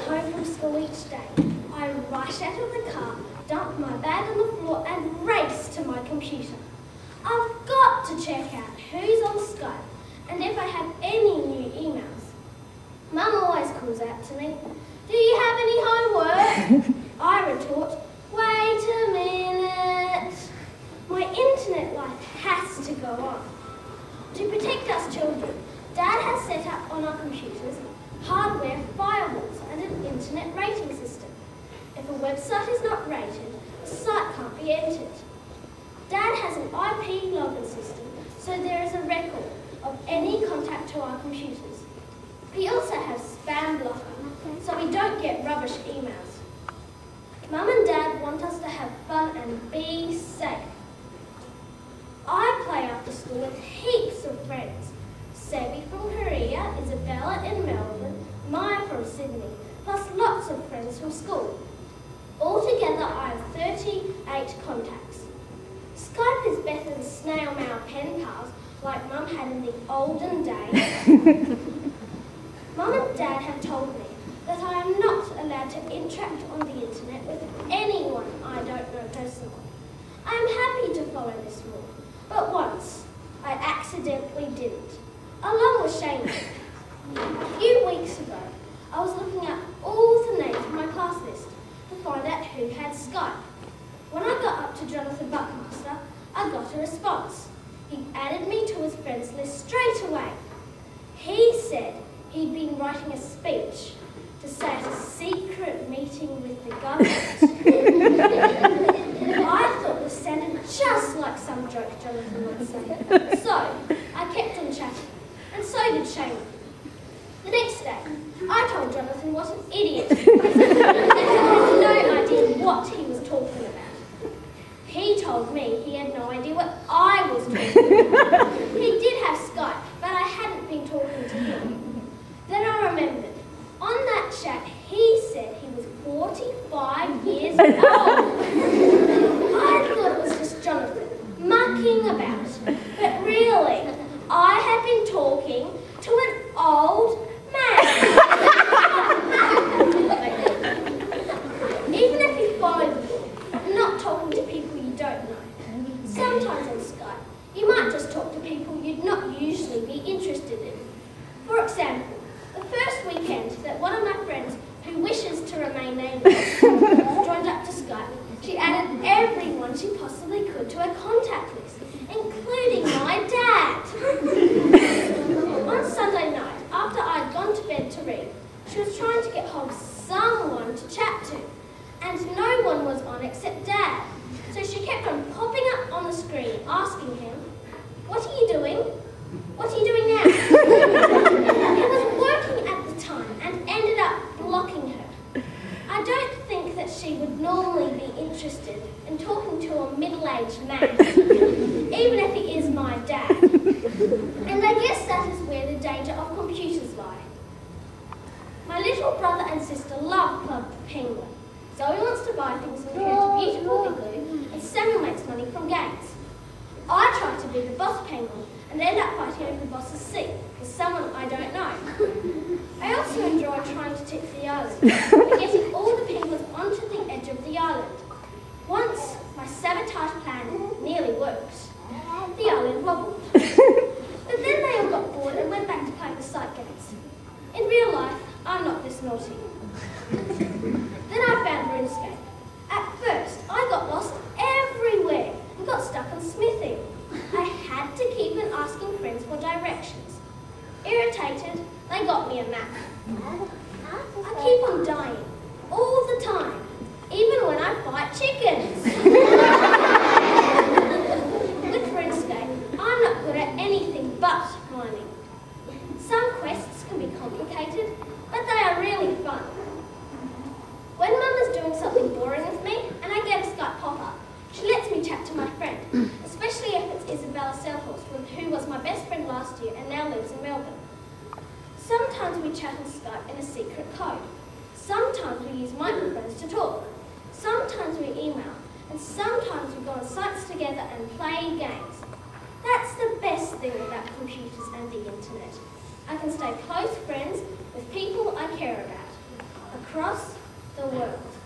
home from school each day, I rush out of the car, dump my bag on the floor and race to my computer. I've got to check out who's on Skype and if I have any new emails. Mum always calls out to me, "Do you have any homework?" I retort, "Wait a minute." My internet life has to go on. To protect us children, Dad has set up on our computers hardware firewalls and an internet rating system. If a website is not rated, the site can't be entered. Dad has an IP login system, so there is a record of any contact to our computers. We also have spam blocker, so we don't get rubbish emails. Mum and Dad want us to have fun and be safe. I play after school with heaps of friends. Sebi from Korea, Isabella in Melbourne, Maya from Sydney, plus lots of friends from school. Altogether, I have 38 contacts. Skype is better than snail mail pen pals like Mum had in the olden days. Mum and Dad have told me that I am not allowed to interact on the internet with anyone I don't know personally. I am happy to follow this rule, but once I accidentally didn't, along with Shane. A few weeks ago, I was looking at all the names from my class list to find out who had Skype. When I got up to Jonathan Buckmaster, I got a response. He added me to his friends list straight away. He said he'd been writing a speech to say at a secret meeting with the government. I thought this sounded just like some joke Jonathan might say. So I kept on chatting, and so did Shane. The next day, I told Jonathan what an idiot he was, and I had no idea what he was talking about. He told me he had no idea what I was talking about. He did have Skype, but I hadn't been talking to him. Then I remembered. On that chat, he said he was 45 years old. I thought it was just Jonathan mucking about, but really, I had been talking to an old man. Even if you follow the rule of not talking to people you don't know, sometimes on Skype, you might just talk to people you'd not usually be interested in. For example, the first weekend that one of my friends, who wishes to remain nameless, joined up to Skype, she added everyone she possibly could to her contact list, including my dad. On Sunday night, after I'd gone to bed to read, she was trying to get hold of someone to chat to, and no one was on except Dad. So she kept on popping up on the screen, asking him, "What are you doing? What are you doing now?" He was working at the time and ended up blocking her. I don't think that she would normally be interested in talking to a middle-aged man, even if he is my dad. And I guess that is where the danger of computers lie. My little brother and sister love Club Penguin. Zoe wants to buy things and create beautiful igloo, and Samuel makes money from games. I try to be the boss penguin and end up fighting over the boss's seat with someone I don't know. I also enjoy trying to tip the island and getting all the penguins onto the edge of the island. Once, my sabotage plan nearly worked. The island wobbled. But then they all got bored and went back to playing the site games. In real life, I'm not this naughty. Then I found RuneScape. At first, I got lost everywhere and got stuck on smithing. I had to keep on asking friends for directions. Irritated, they got me a map. I keep on dying, all the time, even when I fight chickens. With RuneScape, I'm not good at anything but mining. Some quests can be complicated, but they are really fun. When Mum is doing something boring with me and I get a Skype pop-up, she lets me chat to my friend, especially if it's Isabella Selhorst, who was my best friend last year and now lives in Melbourne. Sometimes we chat on Skype in a secret code. Sometimes we use microphones to talk. Sometimes we email. And sometimes we go on sites together and play games. That's the best thing about computers and the internet. I can stay close friends with people I care about, across across the world.